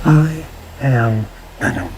I am Venom.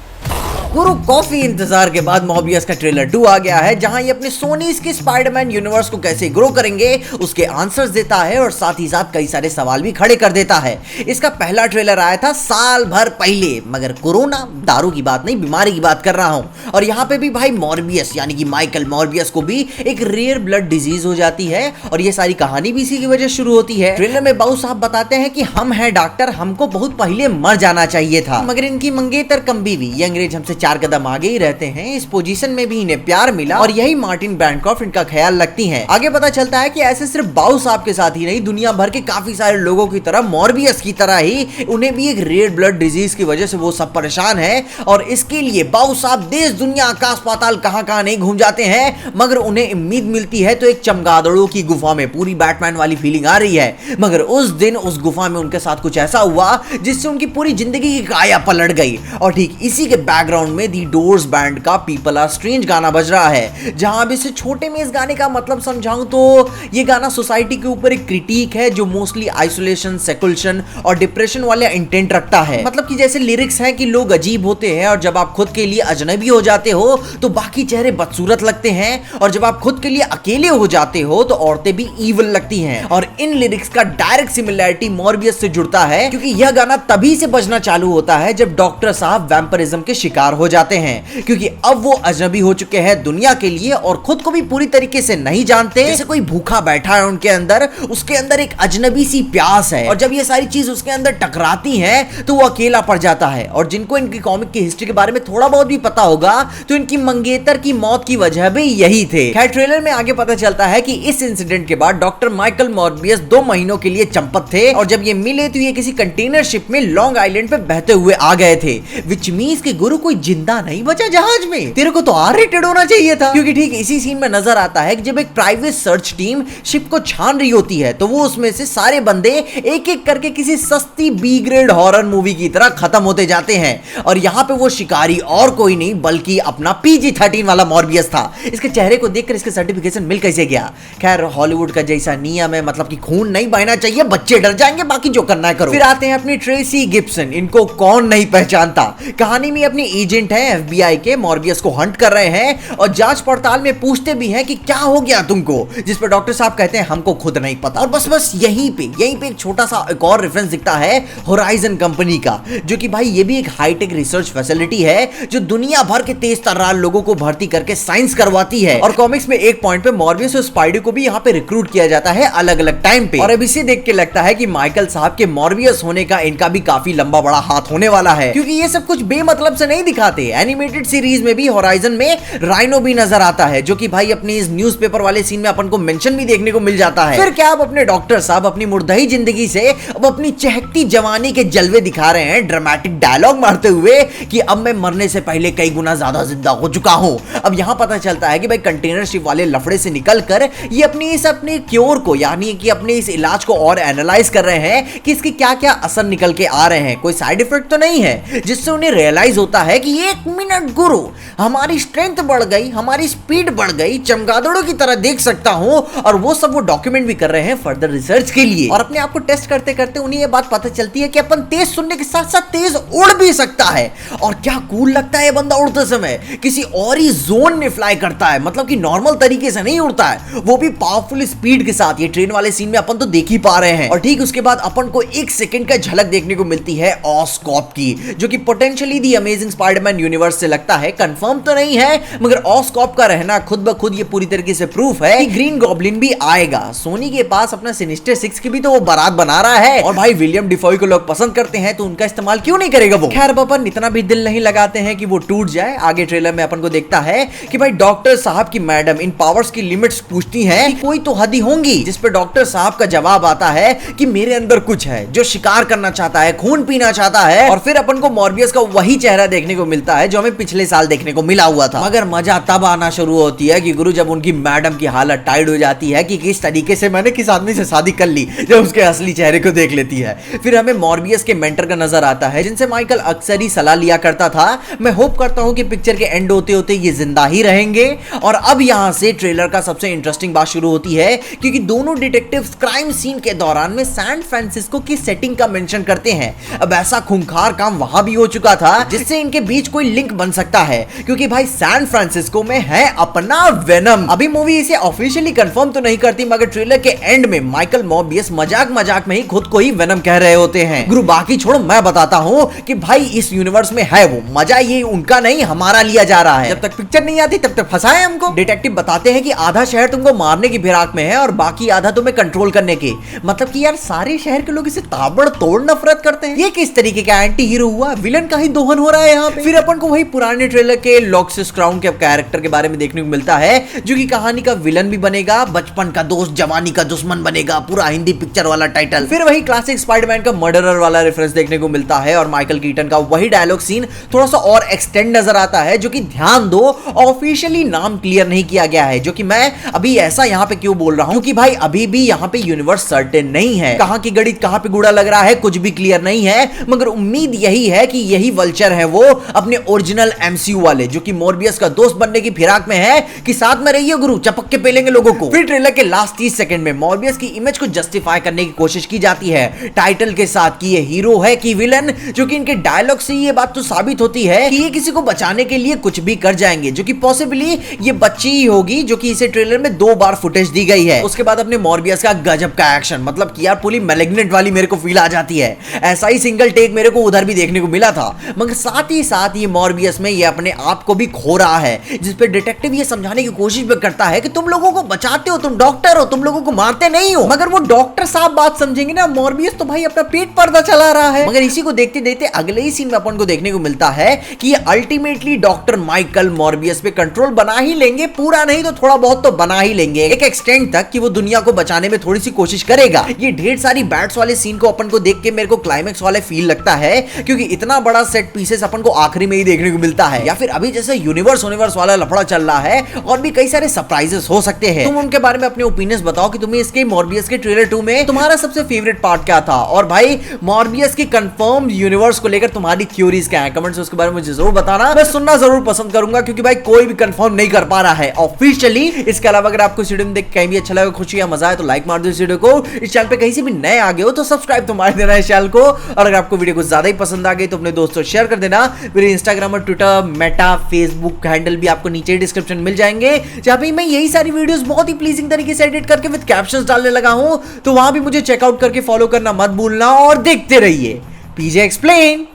Guru coffee इंतजार के बाद मॉर्बियस का ट्रेलर 2 आ गया है, जहां ये अपने सोनीज के स्पाइडरमैन यूनिवर्स को कैसे ग्रो करेंगे उसके आंसर्स देता है और साथ ही साथ कई सारे सवाल भी खड़े कर देता है। इसका पहला ट्रेलर आया था साल भर पहले, मगर कोरोना, दारू की बात नहीं बीमारी की बात कर रहा हूं। और यहाँ पे भी भाई मॉर्बियस यानी कि माइकल मॉर्बियस को भी एक रेयर ब्लड डिजीज हो जाती है और ये सारी कहानी भी इसी की वजह शुरू होती है। ट्रेलर में बाबू साहब बताते हैं कि हम हैं डॉक्टर, हमको बहुत पहले मर जाना चाहिए था, मगर इनकी मंगेतर कम बीवी, ये अंग्रेज हमसे 4 कदम आगे ही रहते हैं। इस पोजीशन में भी इन्हें प्यार मिला और यही मार्टिन बैनक्रॉफ्ट इनका ख्याल रखती हैं। आगे पता चलता है कि ऐसे सिर्फ बाऊ साहब के साथ ही नहीं, दुनिया भर के काफी सारे लोगों की तरह मॉर्बियस की तरह ही उन्हें भी एक रेयर ब्लड डिजीज की वजह से वो सब परेशान है और इसके लिए बाऊ साहब देश दुनिया आकाश पाताल कहां नहीं घूम जाते हैं, मगर उन्हें उम्मीद मिलती है तो एक चमगादड़ों की गुफा में। पूरी बैटमैन वाली फीलिंग आ रही है, मगर उस दिन उस गुफा में उनके साथ कुछ ऐसा हुआ जिससे उनकी पूरी जिंदगी की काया पलट गई। और ठीक इसी के बैकग्राउंड में दी डोर्स बैंड का पीपल आर स्ट्रेंज गाना बज रहा है, जहां अब इसे छोटे में इस गाने का मतलब समझाऊं तो ये गाना सोसाइटी के ऊपर एक क्रिटिक है जो मोस्टली आइसोलेशन, सेकुलेशन और डिप्रेशन वाले इंटेंट रखता है। मतलब कि जैसे लिरिक्स हैं कि लोग अजीब होते हैं और जब आप खुद के लिए अजनबी हो जाते हो तो बाकी चेहरे बदसूरत लगते हैं और जब आप खुद के लिए अकेले हो जाते हो तो औरतें भी ईवल लगती हैं। और इन लिरिक्स का डायरेक्ट सिमिलरिटी मॉर्बियस से जुड़ता है, क्योंकि यह गाना तभी से बजना चालू होता है जब डॉक्टर साहब वैम्पिरिज्म के शिकार हो जाते हैं, क्योंकि अब वो अजनबी हो चुके हैं दुनिया के लिए और खुद को भी पूरी तरीके से नहीं जानते। जैसे कोई भूखा बैठा है उनके अंदर, उसके अंदर एक अजनबी सी प्यास है और जब ये सारी चीज उसके अंदर टकराती हैं तो वो अकेला पड़ जाता है। और जिनको इनकी कॉमिक की हिस्ट्री के बारे में थोड़ा बहुत भी पता होगा तो इनकी मंगेतर की मौत की वजह भी यही थे। खैर ट्रेलर में आगे पता चलता है कि इस इंसिडेंट के बाद डॉक्टर माइकल मॉर्बियस 2 महीनों के लिए चंपत थे और जब ये मिले तो ये किसी कंटेनर शिप में लॉन्ग आइलैंड पे बहते हुए आ गए थे, विच मींस कि गुरु कोई जिंदा नहीं बचा जहाज में। तेरे को तो R-rated होना चाहिए था, क्योंकि ठीक इसी सीन में नजर आता है कि जब एक प्राइवेट सर्च टीम शिप को छान रही होती है तो वो उसमें से सारे बंदे एक एक करके किसी सस्ती बी ग्रेड हॉरर मूवी की तरह खत्म होते जाते हैं और यहाँ पे वो शिकारी और कोई नहीं बल्कि अपना PG-13 वाला मॉर्बियस था। इसके चेहरे को देखकर इसके सर्टिफिकेशन मिल कैसे गया? खैर हॉलीवुड का जैसा नियम है, मतलब कि खून नहीं बहना चाहिए, बच्चे डर जाएंगे, बाकी जो करना है करो। फिर आते हैं अपनी ट्रेसी गिब्सन, इनको कौन नहीं पहचानता। कहानी में अपनी एजेंट है FBI के, मॉर्बियस को हंट कर रहे हैं और जांच पड़ताल में पूछते भी हैं कि क्या हो गया तुमको, जिस पर डॉक्टर साहब कहते हैं हमको खुद नहीं पता। और बस यहीं पे एक छोटा सा एक और रेफरेंस दिखता है होराइजन कंपनी का, जो कि भाई ये भी एक हाईटेक रिसर्च फैसिलिटी है जो दुनिया भर के तेज तर्रार लोगों को भर्ती करके साइंस करवाती है। और कॉमिक्स में एक पॉइंट पे मॉर्बियस और स्पाइडर को भी यहाँ पे रिक्रूट किया जाता है अलग अलग टाइम पे। और अब इसे देख के लगता है कि माइकल साहब के मॉर्बियस होने का इनका भी काफी लंबा बड़ा हाथ होने वाला है, क्योंकि ये सब कुछ बेमतलब से नहीं दिखाते। एनिमेटेड सीरीज में भी होराइजन में राइनो भी नजर आता है, जो कि भाई अपने इस न्यूज़पेपर वाले सीन में अपन को मेंशन भी देखने को मिल जाता है। फिर क्या अब अपने डॉक्टर साहब अपनी मुर्दही जिंदगी से अब अपनी चहकती जवानी के जलवे दिखा रहे हैं, ड्रामेटिक डायलॉग मारते हुए कि अब मैं मरने से पहले कई गुना ज्यादा जिंदा हो चुका हूं। अब यहां पता चलता है कि भाई कंटेनर शिप वाले लफड़े से निकलकर ये अपने क्योर को यानी कि अपने इस इलाज को और एनालाइज कर रहे हैं कि इसके क्या क्या असर निकल के आ रहे हैं, कोई साइड इफेक्ट तो नहीं है, जिससे उन्हें रियलाइज होता है कि 1 मिनट गुरु, हमारी स्ट्रेंथ बढ़ गई, हमारी स्पीड बढ़ गई, चमगादड़ों की तरह देख सकता हूं। और वो सब वो डॉक्यूमेंट भी कर रहे हैं फर्दर रिसर्च के लिए। और अपने आप को टेस्ट करते करते उन्हें ये बात पता चलती है कि अपन तेज सुनने के साथ साथ तेज उड़ भी सकता है। और क्या कूल लगता है बंदा उड़ते समय, किसी और ही जोन में फ्लाई करता है, मतलब कि नॉर्मल तरीके से नहीं उड़ता है, वो भी पावरफुल स्पीड के साथ। ये ट्रेन वाले सीन में अपन तो देख ही पा रहे हैं। और ठीक उसके बाद अपन को 1 सेकंड का झलक देखने को मिलती है ऑस्कॉप की, जो कि पोटेंशियली दी अमेजिंग स्पाइडरमैन यूनिवर्स से लगता है, कंफर्म तो नहीं है, मगर ऑस्कॉप का रहना खुद ब खुद ये पूरी तरीके से प्रूफ है कि ग्रीन गॉब्लिन भी आएगा। सोनी के पास अपना सिनिस्टर 6 की भी तो वो बारात बना रहा है और भाई विलियम डिफॉय को लोग पसंद करते हैं तो उनका इस्तेमाल क्यों नहीं करेगा वो। खैर अपन इतना भी दिल नहीं लगाते हैं कि वो टूट जाए। आगे ट्रेलर में अपन को देखता है कि भाई डॉक्टर साहब की मैडम इन पावर्स की लिमिट्स पूछती हैं कि कोई तो हद ही होंगी, जिस पे डॉक्टर साहब का जवाब आता है कि मेरे अंदर कुछ है जो शिकार करना चाहता है, खून पीना चाहता है। और फिर अपन को मॉर्बियस का वही चेहरा देखने को मिलता है जो हमें पिछले साल देखने को मिला हुआ था। मगर मजा तब आना शुरू होती है कि गुरु जब उनकी मैडम की हालत टाइट हो जाती है कि किस तरीके से मैंने किस आदमी से शादी कर ली, जब उसके असली चेहरे को देख लेती है। फिर हमें मॉर्बियस के मेंटर का नजर आता है जिनसे माइकल अक्सर ही सलाह लिया करता था। मैं होप करता हूं कि पिक्चर के एंड होते होते ये जिंदा ही रहेंगे। और अब यहां से ट्रेलर का सबसे इंटरेस्टिंग बात शुरू होती है क्योंकि दोनों डिटेक्टिव्स क्राइम सीन के दौरान में सैन फ्रांसिस्को की सेटिंग का मेंशन करते हैं। अब ऐसा खूंखार काम वहां भी हो चुका था जिससे इनके बीच कोई लिंक बन सकता है, क्योंकि भाई सैन फ्रांसिस्को में है अपना वेनम। अभी मूवी इसे ऑफिशियली कंफर्म तो नहीं करती, मगर ट्रेलर के एंड में माइकल मॉर्बियस मजाक मजाक में ही खुद को ही वेनम कह रहे होते हैं। गुरु बाकी छोड़ो, मैं बताता हूं कि भाई इस यूनिवर्स में है वो, मजा ये उनका नहीं हमारा लिया जा रहा है। जब तक पिक्चर नहीं आती तब तक फंसाए हमको। डिटेक्टिव बताते हैं कि आधा शहर तुमको मारने की फिराक में है और बाकी आधा तुम्हें कंट्रोल करने की। मतलब कि यार सारे शहर के लोग इसे ताबड़तोड़ नफरत करते हैं। ये किस तरीके का एंटी हीरो हुआ, विलन का ही दोहन हो रहा है यहाँ पे। फिर अपन को वही पुराने ट्रेलर के लॉक्सिस क्राउन के कैरेक्टर के बारे में देखने को मिलता है जो कि कहानी का विलन भी बनेगा, बचपन का दोस्त जवानी का दुश्मन बनेगा, पूरा हिंदी पिक्चर वाला टाइटल। फिर वही क्लासिक स्पाइडरमैन का मर्डरर वाला रेफरेंस देखने को मिलता है और माइकल कीटन का वही डायलॉग सीन थोड़ा सा और एक्सटेंड नजर आता है, जो कि ध्यान दो ऑफिशियली नाम क्लियर नहीं किया गया है। जो कि मैं अभी ऐसा यहाँ पे क्यों बोल रहा हूँ कि भाई अभी भी यहाँ पे यूनिवर्स सर्टेन नहीं है, कहां की गणित कहां पे गुड़ा लग रहा है कुछ भी क्लियर नहीं है। मगर उम्मीद यही है कि यही वल्चर है वो अपने ओरिजिनल एमसीयू वाले, जो कि मॉर्बियस का दोस्त बनने की फिराक में है कि साथ में रहिए गुरु, चपक के पेलेंगे लोगों को। फिर ट्रेलर के लास्ट 30 सेकंड में मॉर्बियस की इमेज को जस्टिफाई करने की कोशिश की जाती है टाइटल के साथ कि ये हीरो है कि विलन, जो कि इनके डायलॉग से ये बात तो साबित होती है कि ये किसी को बचाने के लिए कुछ भी कर जाएंगे, जो कि पॉसिबली ये बच्ची ही होगी जो कि इसे ट्रेलर में 2 बार फुटेज दी गई है। उसके बाद अपने मॉर्बियस का गजब का एक्शन, मतलब कि यार पूरी मैलिग्नेंट वाली मेरे को फील आ जाती है। ऐसा ही सिंगल टेक मेरे को उधर भी देखने को मिला था। मगर साथ ही साथ ये मॉर्बियस में ये अपने आप को भी खो रहा है, जिस पे डिटेक्टिव ये समझाने की कोशिश भी करता है कि तुम लोगों को बचाते हो, तुम डॉक्टर हो, तुम लोगों को मारते नहीं हो। मगर वो डॉक्टर साहब बात समझेंगे ना, मॉर्बियस तो भाई अपना पेट पर्दा चला रहा है। मगर इसी को देखते देखते अगले ही सीन में अपन को देखने को मिलता है कि ये अल्टीमेटली डॉक्टर माइकल मॉर्बियस पे कंट्रोल बना ही लेंगे, पूरा नहीं तो थोड़ा बहुत तो बना ही लेंगे, एक एक्सटेंड तक कि वो दुनिया को बचाने में थोड़ी सी कोशिश करेगा। ये ढेर सारी बैट्स वाले सीन को अपन को देख के मेरे को क्लाइमेक्स वाले फील लगता है, क्योंकि इतना बड़ा सेट पीसेस अपन को आखिरी में ही देखने को मिलता है। या फिर अभी जैसे यूनिवर्स वाला लफड़ा चल रहा है और भी कई सारे सरप्राइजेस हो सकते हैं। तुम उनके बारे में अपने ओपिनियंस बताओ कि तुम्हें इसके मॉर्बियस के ट्रेलर 2 में तुम्हारा सबसे फेवरेट पार्ट क्या था, और भाई मॉर्बियस की कंफर्म यूनिवर्स को लेकर तुम्हारी थ्योरीज क्या है, कमेंट्स में उसके बारे में मुझे जरूर बताना। मैं सुनना जरूर पसंद करूंगा, क्योंकि भाई कोई भी कंफर्म नहीं कर पा रहा है ऑफिशियली। इसके अलावा अगर आपको इस वीडियो में देख कहीं भी अच्छा लगा, खुशी या मजा है, तो लाइक मार दो इस वीडियो को। इस चैनल पे कहीं से भी नए आ गए हो तो सब्सक्राइब तो मार देना इस चैनल को, और अगर आपको वीडियो को ज्यादा ही पसंद आ गई तो अपने दोस्तों शेयर कर देना। मेरे इंस्टाग्राम और ट्विटर, मेटा, फेसबुक हैंडल भी आपको नीचे डिस्क्रिप्शन मिल जाएंगे, जहां पे मैं यही सारी वीडियोस बहुत ही प्लीजिंग तरीके से एडिट करके विद कैप्शंस डालने लगा हूं। तो वहां भी मुझे चेकआउट करके फॉलो करना मत भूलना, और देखते रहिए पीजे एक्सप्लेन।